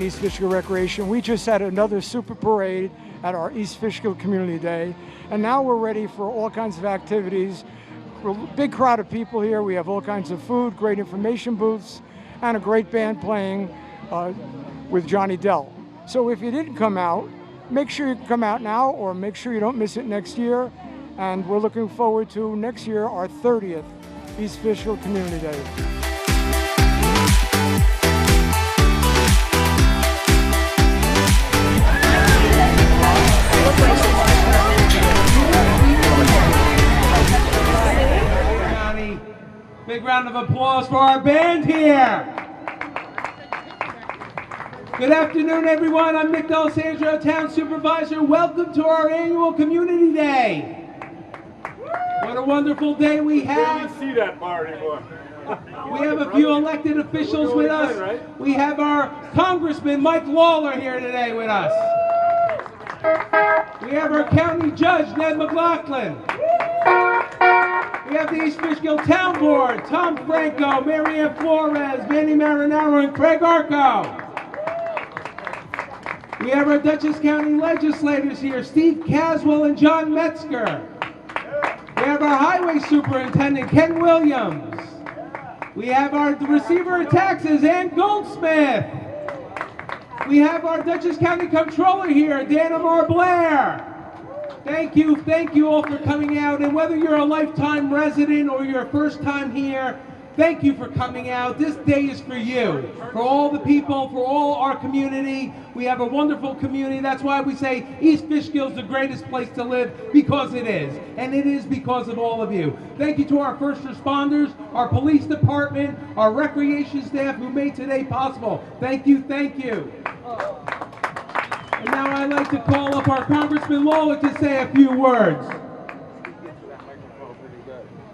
and East Fishkill Recreation. We just had another super parade at our East Fishkill Community Day, and now we're ready for all kinds of activities. We're a big crowd of people here. We have all kinds of food, great information booths, and a great band playing with Johnny Dell. So if you didn't come out, make sure you come out now, or make sure you don't miss it next year. And we're looking forward to next year, our 30th East Fishkill Community Day. Big round of applause for our band here. Good afternoon, everyone. I'm Nick D'Alessandro, Town Supervisor. Welcome to our annual Community Day. What a wonderful day we have. You can't see that bar anymore. We have a few elected officials with us. We have our Congressman Mike Lawler here today with us. We have our County Judge Ned McLaughlin. We have the East Fishkill Town Board, Tom Franco, Marianne Flores, Manny Marinaro, and Craig Arco. We have our Dutchess County legislators here, Steve Caswell and John Metzger. We have our Highway Superintendent, Ken Williams. We have our Receiver of Taxes, Ann Goldsmith. We have our Dutchess County Comptroller here, Dana Mar Blair. Thank you all for coming out, and whether you're a lifetime resident or you're first time here, thank you for coming out. This day is for you, for all the people, for all our community. We have a wonderful community. That's why we say East Fishkill is the greatest place to live, because it is, and it is because of all of you. Thank you to our first responders, our police department, our recreation staff who made today possible. Thank you, thank you. And now I'd like to call up our Congressman Lawler to say a few words.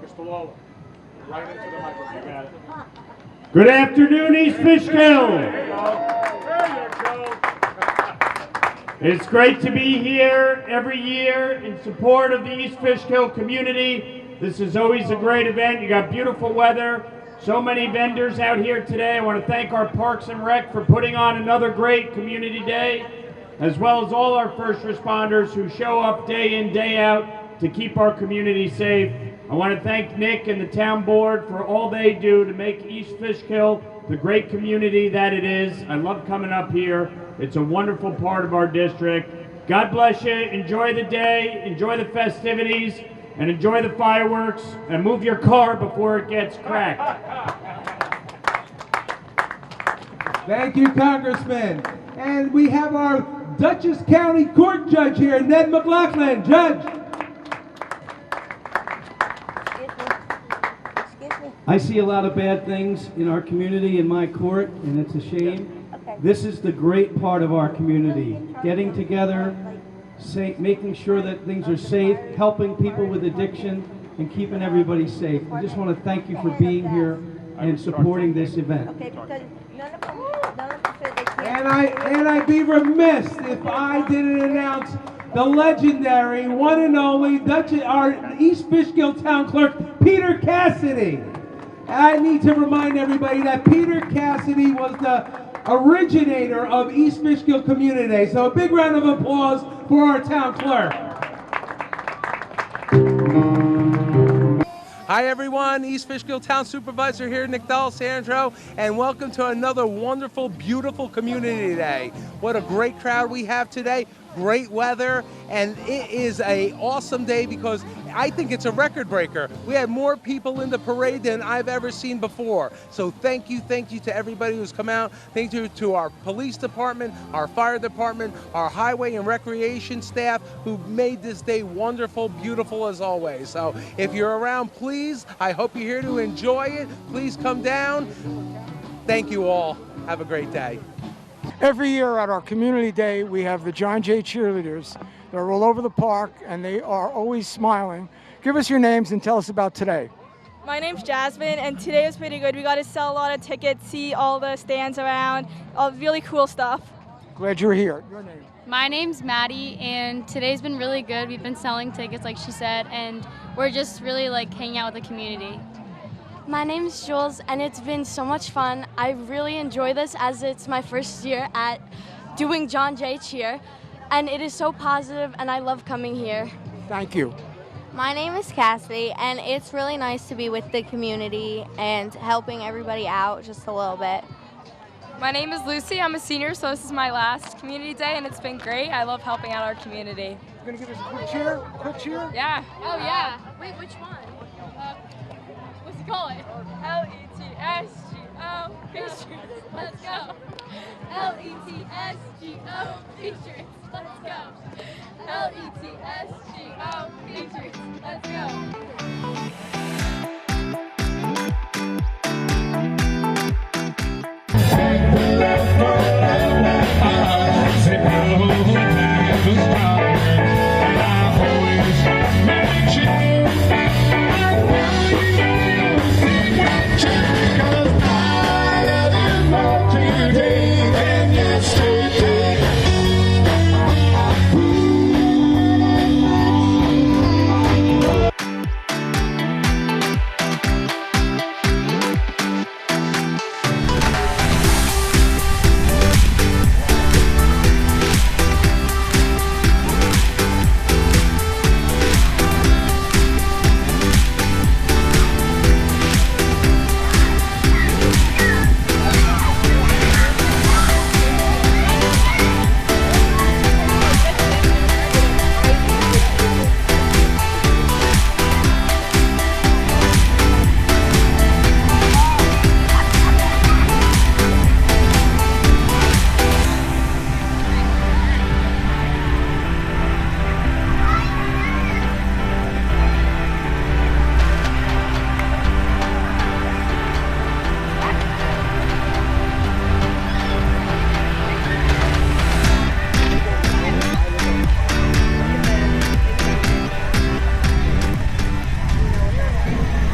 Mr. Lawler, right into the microphone. You got it. Good afternoon, East Fishkill. There you go. It's great to be here every year in support of the East Fishkill community. This is always a great event. You got beautiful weather, so many vendors out here today. I want to thank our Parks and Rec for putting on another great community day, as well as all our first responders who show up day in, day out to keep our community safe. I want to thank Nick and the town board for all they do to make East Fishkill the great community that it is. I love coming up here. It's a wonderful part of our district. God bless you. Enjoy the day, enjoy the festivities, and enjoy the fireworks, and move your car before it gets cracked. Thank you, Congressman. And we have our Dutchess County Court Judge here, Ned McLaughlin. Judge. I see a lot of bad things in our community, in my court, and it's a shame. This is the great part of our community. Getting together, making sure that things are safe, helping people with addiction, and keeping everybody safe. I just want to thank you for being here and supporting this event. And I'd be remiss if I didn't announce the legendary, one and only our East Fishkill Town Clerk, Peter Cassidy. I need to remind everybody that Peter Cassidy was the originator of East Fishkill Community Day. So a big round of applause for our town clerk. Hi everyone, East Fishkill Town Supervisor here, Nick D'Alessandro, and welcome to another wonderful, beautiful Community Day. What a great crowd we have today, great weather, and it is an awesome day because I think it's a record breaker. We had more people in the parade than I've ever seen before. So thank you to everybody who's come out. Thank you to our police department, our fire department, our highway and recreation staff who made this day wonderful, beautiful as always. So if you're around, please, I hope you're here to enjoy it. Please come down. Thank you all. Have a great day. Every year at our Community Day, we have the John Jay cheerleaders. They're all over the park, and they are always smiling. Give us your names and tell us about today. My name's Jasmine, and today was pretty good. We got to sell a lot of tickets, see all the stands around, all really cool stuff. Glad you're here. Your name? My name's Maddie, and today's been really good. We've been selling tickets, like she said, and we're just really like hanging out with the community. My name's Jules, and it's been so much fun. I really enjoy this as it's my first year at doing John Jay Cheer, and it is so positive, and I love coming here. Thank you. My name is Cassidy, and it's really nice to be with the community and helping everybody out just a little bit. My name is Lucy. I'm a senior, so this is my last community day, and it's been great. I love helping out our community. You're going to give us a quick cheer? Quick cheer? Yeah. Oh, yeah. Wait, which one? What's it called? L-E-T-S-G-O, Patriots, let's go. L-E-T-S-G-O, Patriots, let's go. L-E-T-S-G-O, Patriots, let's go.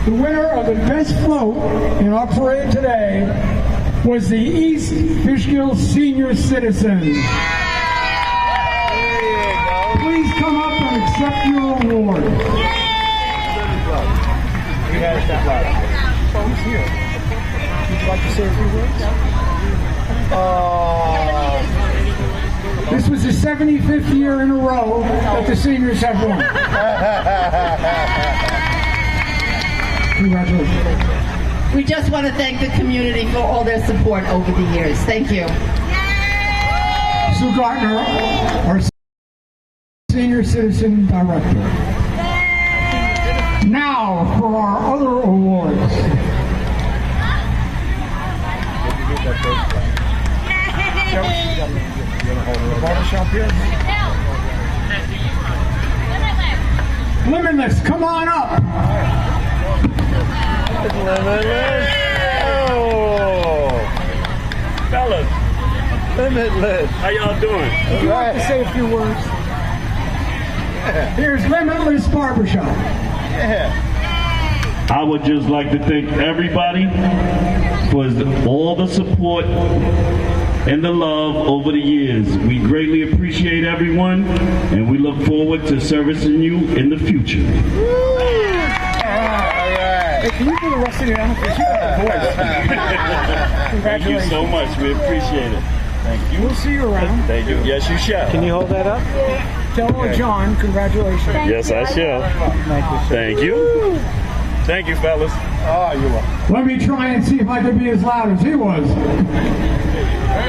The winner of the best float in our parade today was the East Fishkill Senior Citizen. Please come up and accept your award. Phone's here. Would you like to say a few words? This was the 75th year in a row that the seniors have won. Congratulations. We just want to thank the community for all their support over the years. Thank you. Sue Gartner, our Senior Citizen Director. Now for our other awards. Limitless, come on up. Limitless. Oh, fellas, Limitless. How y'all doing? Would you like to say a few words? Here's Limitless Barbershop. Yeah. I would just like to thank everybody for all the support and the love over the years. We greatly appreciate everyone, and we look forward to servicing you in the future. Hey, can you do the rest of the animal? Because you got a voice. Thank you so much. We appreciate it. Thank you. We'll see you around. Thank you. Yes, you shall. Can you hold that up? Tell John, congratulations. Yes, I shall. Thank you. Thank you. Thank you, fellas. Oh, you are. Let me try and see if I can be as loud as he was.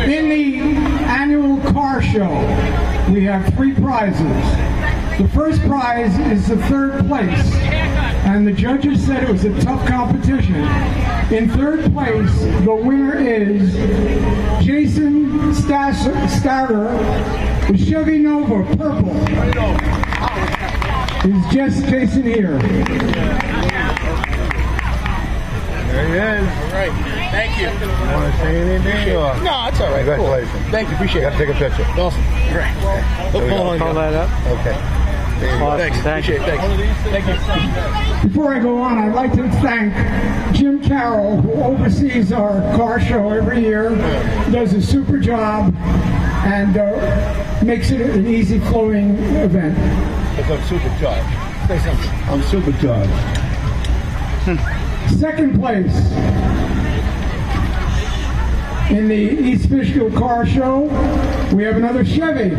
In the annual car show, we have 3 prizes. The first prize is the 3rd place, and the judges said it was a tough competition. In 3rd place, the winner is Jason Starter, the Chevy Nova Purple. Is just Jason here. There he is. All right. Thank you. Want to say anything? No, it's all right. Congratulations. Cool. Thank you. Appreciate it. Got to take a picture. Awesome. Great. Hold that up. Okay. Awesome. Thanks. Appreciate it. Thank you. Before I go on, I'd like to thank Jim Carroll, who oversees our car show every year, does a super job, and makes it an easy flowing event. Because I'm supercharged. Say something. I'm supercharged. Second place in the East Fishkill Car Show, we have another Chevy.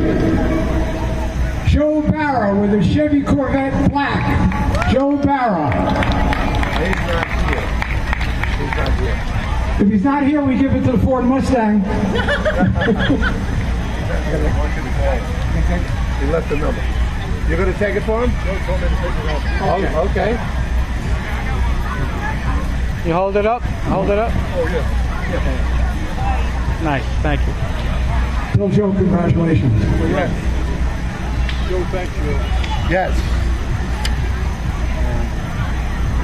Joe Barra with a Chevy Corvette Black. Joe Barra. If he's not here, we give it to the Ford Mustang. He left the number. You're going to take it for him? Okay. Okay. You hold it up. Hold it up. Oh, yeah. Nice. Thank you. Tell Joe congratulations. Oh, yeah. Joe, thank you. Yes.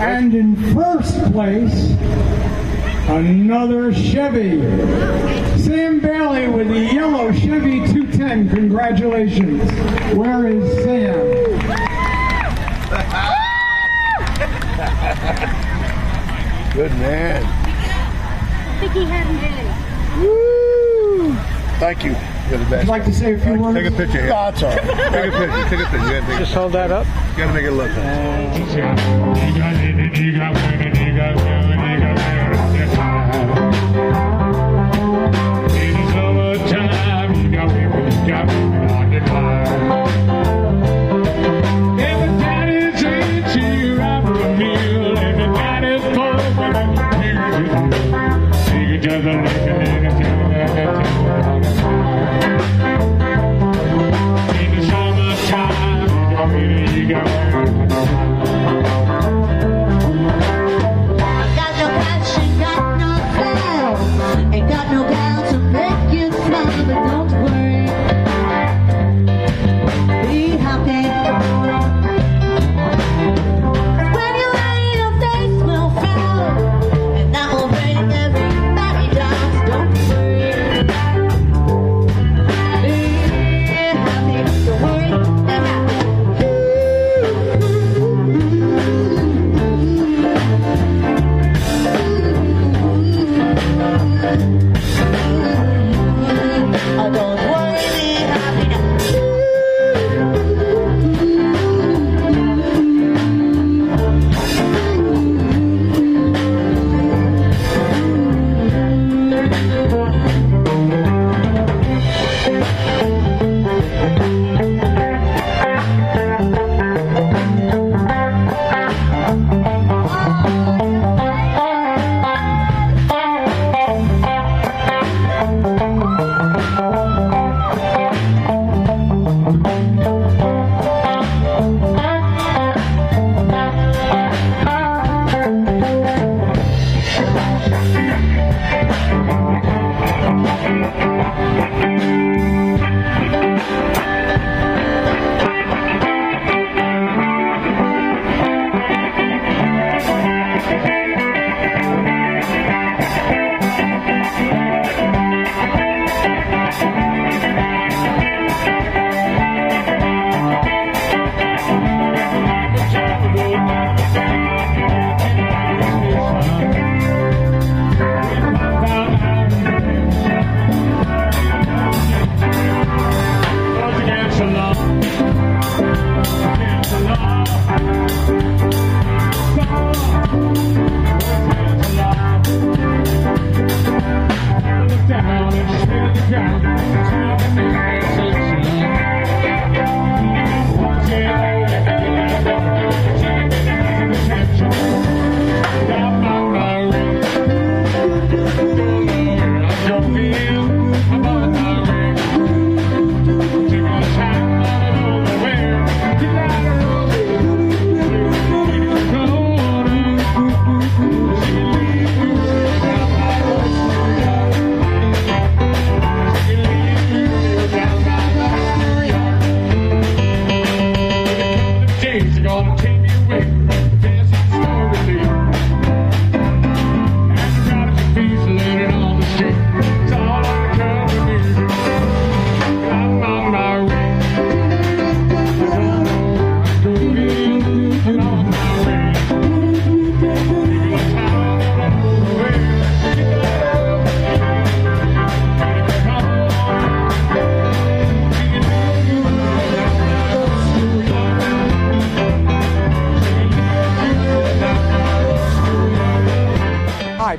And in first place, another Chevy. Sam Bailey with the yellow Chevy 210. Congratulations. Where is Sam? Good man. I think he had him in. Woo! Thank you. You're the best. Would you like to say a few words? Take a picture here. No, it's all right. Take a picture. Take a picture. You Just hold that up. You gotta make it look.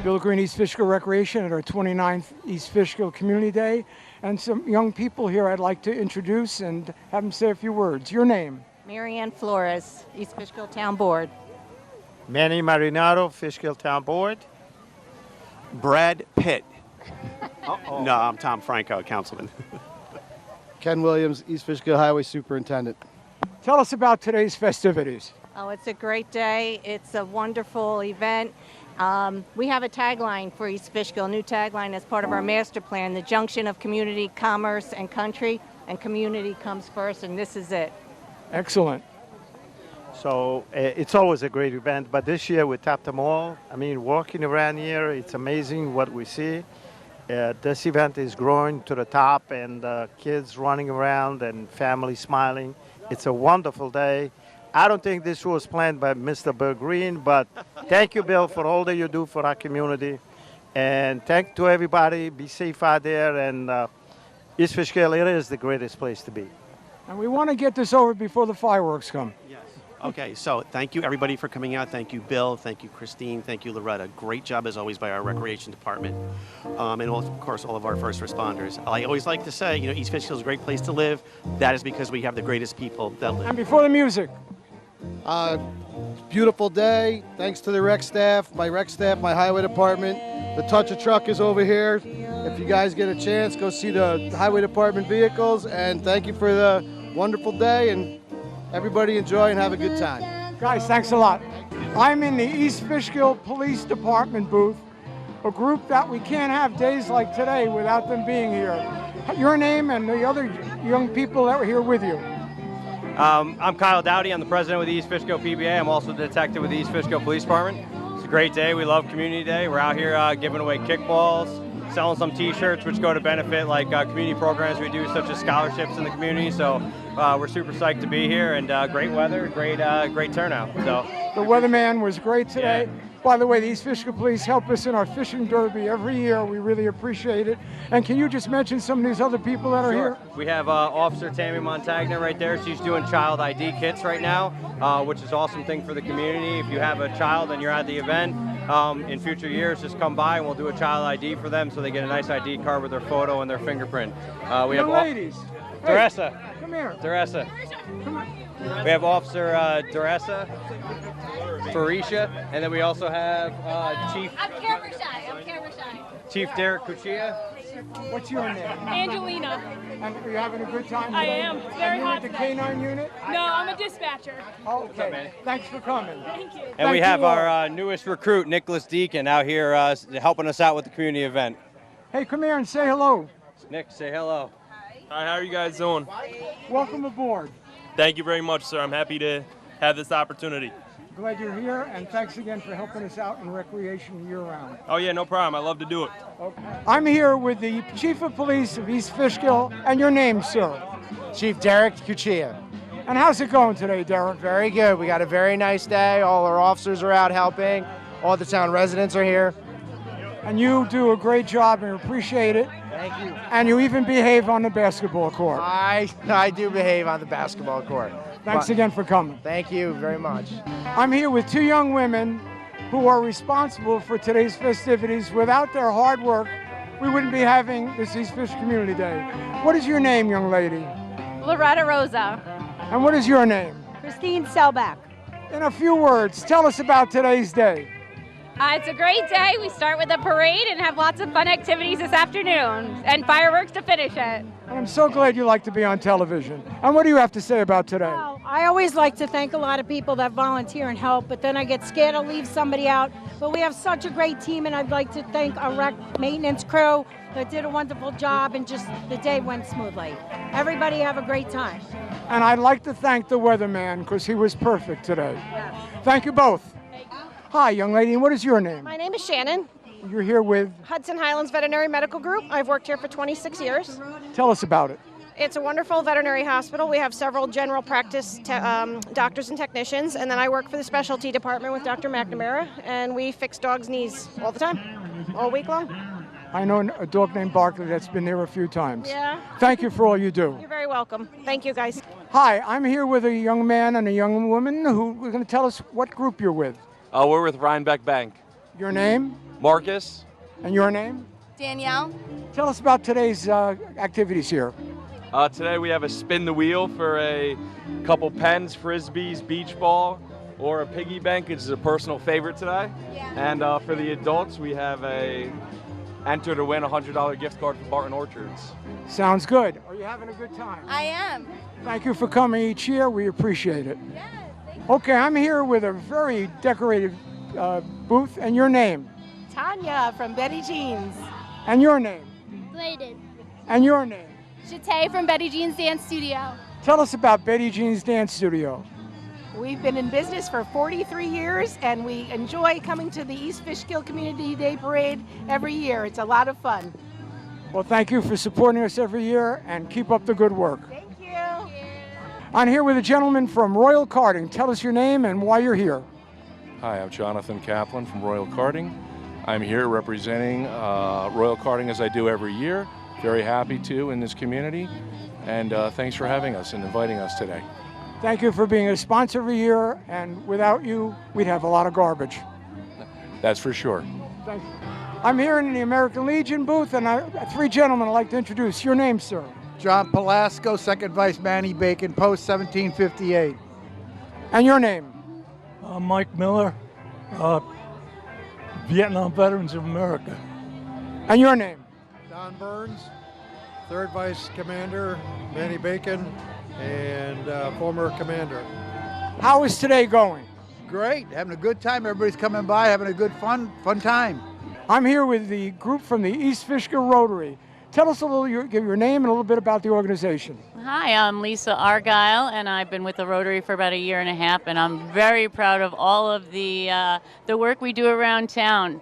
Bill Green, East Fishkill Recreation at our 29th East Fishkill Community Day. And some young people here I'd like to introduce and have them say a few words. Your name? Marianne Flores, East Fishkill Town Board. Manny Marinado, Fishkill Town Board. Brad Pitt. No, I'm Tom Franco, Councilman. Ken Williams, East Fishkill Highway Superintendent. Tell us about today's festivities. Oh, it's a great day. It's a wonderful event. We have a tagline for East Fishkill, a new tagline as part of our master plan, the junction of community, commerce, and country, and community comes first, and this is it. Excellent. So it's always a great event, but this year we tapped them all. I mean, walking around here, it's amazing what we see. This event is growing to the top, and kids running around and families smiling. It's a wonderful day. I don't think this was planned by Mr. Bill Green, but thank you, Bill, for all that you do for our community. And thank to everybody. Be safe out there. And East Fishkill, it is the greatest place to be. And we want to get this over before the fireworks come. Yes. Okay, so thank you, everybody, for coming out. Thank you, Bill. Thank you, Christine. Thank you, Loretta. Great job, as always, by our Recreation Department. And, of course, all of our first responders. I always like to say, East Fishkill is a great place to live. That is because we have the greatest people that live. And before the music. Beautiful day. Thanks to the rec staff, my highway department. The Touch a Truck is over here. If you guys get a chance, go see the highway department vehicles. And thank you for the wonderful day. And everybody enjoy and have a good time. Guys, thanks a lot. I'm in the East Fishkill Police Department booth, a group that we can't have days like today without them being here. Your name and the other young people that were here with you. I'm Kyle Dowdy. I'm the president with the East Fishkill PBA. I'm also the detective with the East Fishkill Police Department. It's a great day. We love Community Day. We're out here giving away kickballs, selling some T-shirts, which go to benefit like community programs we do, such as scholarships in the community. So we're super psyched to be here, and great weather, great turnout. So the weatherman was great today. Yeah. By the way, the East Fishkill Police help us in our fishing derby every year. We really appreciate it. And can you just mention some of these other people that are here? We have Officer Tammy Montagna right there. She's doing child ID kits right now, which is an awesome thing for the community. If you have a child and you're at the event, in future years, just come by and we'll do a child ID for them so they get a nice ID card with their photo and their fingerprint. We have ladies. Teresa. Hey, come here. Teresa. Come on. We have Officer Teresa, Farisha, and then we also have Chief. I'm camera shy. Chief Derek Cuccia. What's your name? Angelina. And are you having a good time? I am. It's very hot with the today. K-9 unit? No, I'm a dispatcher. Oh, okay. Thanks for coming. Thank you. And we have our newest recruit, Nicholas Deacon, out here helping us out with the community event. Hey, come here and say hello. Nick, say hello. Hi, how are you guys doing? Welcome aboard. Thank you very much, sir. I'm happy to have this opportunity. Glad you're here, and thanks again for helping us out in recreation year-round. Oh, yeah, no problem. I love to do it. Okay. I'm here with the Chief of Police of East Fishkill, and your name, sir? Chief Derek Cuccia. And how's it going today, Derek? Very good. We got a very nice day. All our officers are out helping. All the town residents are here. And you do a great job and appreciate it. Thank you. And you even behave on the basketball court. I do behave on the basketball court. Thanks again for coming. Thank you very much. I'm here with two young women who are responsible for today's festivities. Without their hard work, we wouldn't be having this East Fish Community Day. What is your name, young lady? Loretta Rosa. And what is your name? Christine Selbach. In a few words, tell us about today's day. It's a great day. We start with a parade and have lots of fun activities this afternoon and fireworks to finish it. And I'm so glad you like to be on television. And what do you have to say about today? Well, I always like to thank a lot of people that volunteer and help, but then I get scared to leave somebody out. But we have such a great team, and I'd like to thank our rec maintenance crew that did a wonderful job, and just the day went smoothly. Everybody have a great time. And I'd like to thank the weatherman because he was perfect today. Yes. Thank you both. Hi, young lady, and what is your name? My name is Shannon. You're here with? Hudson Highlands Veterinary Medical Group. I've worked here for 26 years. Tell us about it. It's a wonderful veterinary hospital. We have several general practice doctors and technicians, and then I work for the specialty department with Dr. McNamara, and we fix dogs' knees all the time, all week long. I know a dog named Barkley that's been there a few times. Yeah. Thank you for all you do. You're very welcome. Thank you, guys. Hi, I'm here with a young man and a young woman who are going to tell us what group you're with. We're with Rhinebeck Bank. Your name? Marcus. And your name? Danielle. Tell us about today's activities here. Today we have a spin the wheel for a couple pens, frisbees, beach ball, or a piggy bank, which is a personal favorite today. Yeah. And for the adults, we have a enter to win a $100 gift card for Barton Orchards. Sounds good. Are you having a good time? I am. Thank you for coming each year. We appreciate it. Okay, I'm here with a very decorated booth. And your name? Tanya from Betty Jeans. And your name? Bladen. And your name? Shatay from Betty Jeans Dance Studio. Tell us about Betty Jean's Dance Studio. We've been in business for 43 years and we enjoy coming to the East Fishkill Community Day Parade every year. It's a lot of fun. Well, thank you for supporting us every year and keep up the good work. Thank you. I'm here with a gentleman from Royal Karting. Tell us your name and why you're here. Hi, I'm Jonathan Kaplan from Royal Karting. I'm here representing Royal Karting as I do every year. Very happy to in this community. And thanks for having us and inviting us today. Thank you for being a sponsor every year, and without you, we'd have a lot of garbage. That's for sure. Thank you. I'm here in the American Legion booth, and three gentlemen I'd like to introduce. Your name, sir? John Palasco, Second Vice Manny Bacon, Post 1758. And your name? Mike Miller, Vietnam Veterans of America. And your name? Don Burns, Third Vice Commander, Manny Bacon, and former commander. How is today going? Great, having a good time. Everybody's coming by, having a good fun time. I'm here with the group from the East Fishkill Rotary. Tell us a little, give your name and a little bit about the organization. Hi, I'm Lisa Argyle, and I've been with the Rotary for about 1.5 years, and I'm very proud of all of the work we do around town.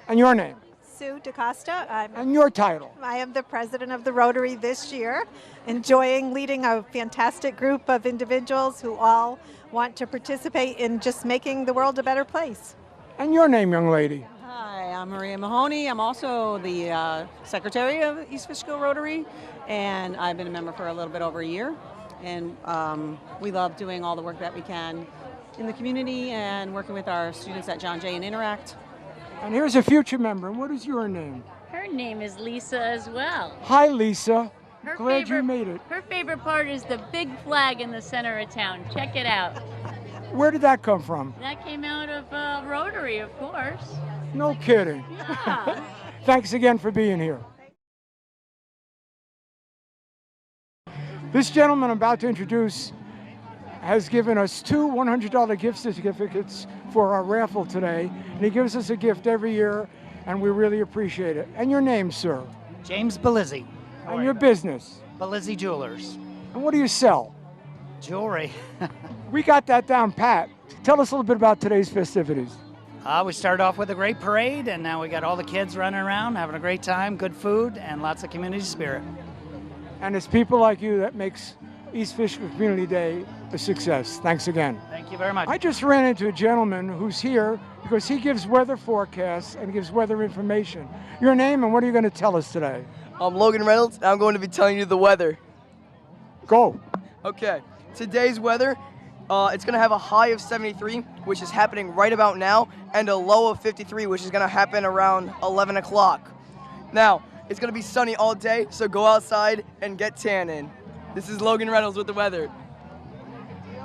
And your name? Sue DaCosta. And your title? I am the president of the Rotary this year, enjoying leading a fantastic group of individuals who all want to participate in just making the world a better place. And your name, young lady? Hi, I'm Maria Mahoney. I'm also the secretary of East Fishkill Rotary, and I've been a member for a little bit over 1 year. And we love doing all the work that we can in the community and working with our students at John Jay and Interact. And here's a future member. And what is your name? Her name is Lisa as well. Hi, Lisa. Glad you made it. Her favorite part is the big flag in the center of town. Check it out. Where did that come from? That came out of Rotary, of course. No kidding. Yeah. Thanks again for being here. This gentleman I'm about to introduce has given us 2 $100 gift certificates for our raffle today, and he gives us a gift every year, and we really appreciate it. And your name, sir? James Belizzi. And your business? Belizzi Jewelers. And what do you sell? Jewelry. We got that down pat. Tell us a little bit about today's festivities. We started off with a great parade, and now we got all the kids running around, having a great time, good food, and lots of community spirit. And it's people like you that makes East Fishkill Community Day a success. Thanks again. Thank you very much. I just ran into a gentleman who's here because he gives weather forecasts and gives weather information. Your name and what are you going to tell us today? I'm Logan Reynolds, and I'm going to be telling you the weather. Go. Okay, today's weather, it's going to have a high of 73, which is happening right about now, and a low of 53, which is going to happen around 11 o'clock. Now, it's going to be sunny all day, so go outside and get tan in. This is Logan Reynolds with the weather.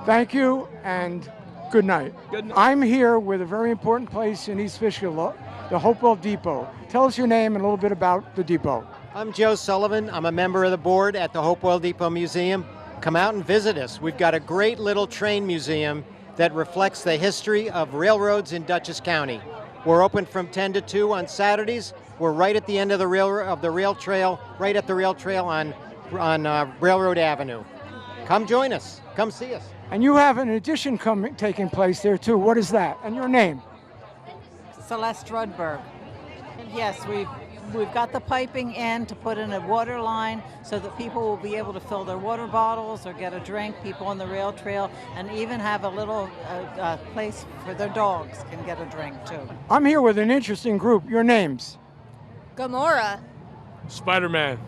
Thank you, and good night. Good night. I'm here with a very important place in East Fishkill, the Hopewell Depot. Tell us your name and a little bit about the depot. I'm Joe Sullivan. I'm a member of the board at the Hopewell Depot Museum. Come out and visit us. We've got a great little train museum that reflects the history of railroads in Dutchess County. We're open from 10 to 2 on Saturdays. We're right at the end of the rail trail, right at the rail trail on Railroad Avenue. Come join us. Come see us. And you have an addition taking place there too. What is that? And your name? Celeste Rudberg. Yes, we've got the piping in to put in a water line so that people will be able to fill their water bottles or get a drink. People on the rail trail, and even have a little place for their dogs can get a drink too. I'm here with an interesting group. Your names? Gamora. Spider-Man.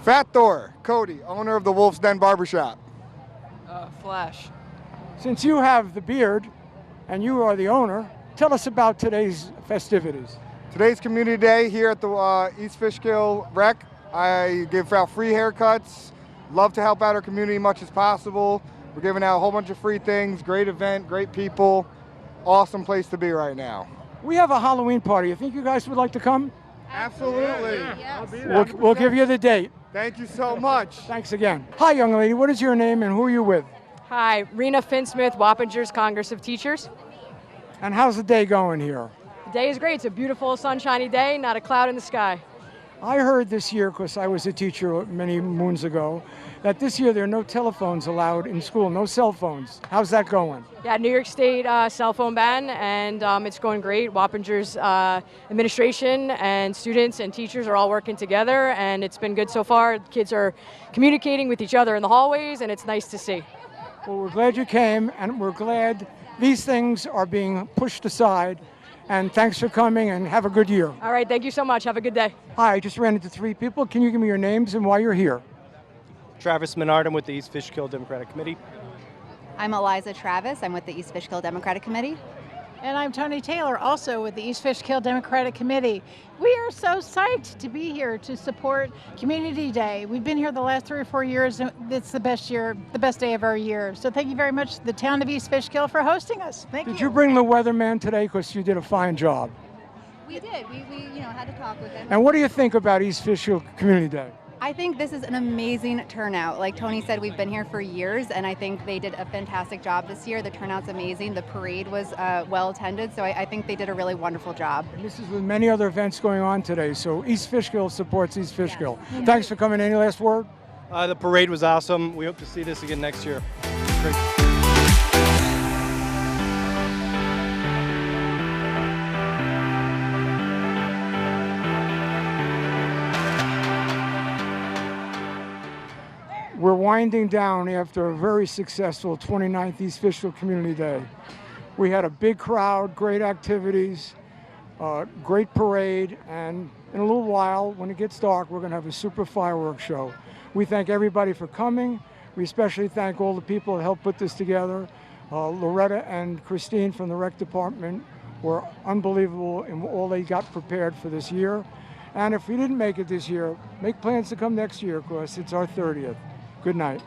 Fat Thor, Cody, owner of the Wolf's Den Barbershop. Flash. Since you have the beard and you are the owner, Tell us about today's festivities. Today's Community Day here at the East Fishkill Rec. I give out free haircuts. Love to help out our community as much as possible. We're giving out a whole bunch of free things. Great event, great people. Awesome place to be right now. We have a Halloween party. You think you guys would like to come? Absolutely. We'll give you the date. Thank you so much. Thanks again. Hi, young lady. What is your name and who are you with? Hi, Rena Finsmith, Wappingers Congress of Teachers. And how's the day going here? The day is great. It's a beautiful, sunshiny day, not a cloud in the sky. I heard this year, because I was a teacher many moons ago, that this year there are no telephones allowed in school, no cell phones. How's that going? Yeah, New York State cell phone ban, and it's going great. Wappingers administration and students and teachers are all working together, and it's been good so far. Kids are communicating with each other in the hallways, and it's nice to see. Well, we're glad you came, and we're glad these things are being pushed aside. And thanks for coming, and have a good year. All right, thank you so much. Have a good day. Hi, I just ran into 3 people. Can you give me your names and why you're here? Travis Menard, I'm with the East Fishkill Democratic Committee. I'm Eliza Travis. I'm with the East Fishkill Democratic Committee. And I'm Tony Taylor, also with the East Fishkill Democratic Committee. We are so psyched to be here to support Community Day. We've been here the last 3 or 4 years, and it's the best day of our year. So thank you very much to the town of East Fishkill for hosting us. Thank you. Did you bring the weatherman today? Because you did a fine job. We did. We had to talk with him. And what do you think about East Fishkill Community Day? I think this is an amazing turnout. Like Tony said, we've been here for years, and I think they did a fantastic job this year. The turnout's amazing. The parade was well attended, so I think they did a really wonderful job. And this is with many other events going on today, so East Fishkill supports East Fishkill. Yes. Thanks for coming. Any last word? The parade was awesome. We hope to see this again next year. Great. We're winding down after a very successful 29th East Fishkill Community Day. We had a big crowd, great activities, great parade, and in a little while, when it gets dark, we're going to have a super fireworks show. We thank everybody for coming. We especially thank all the people that helped put this together. Loretta and Christine from the rec department were unbelievable in all they got prepared for this year. And if we didn't make it this year, make plans to come next year, because it's our 30th. Good night.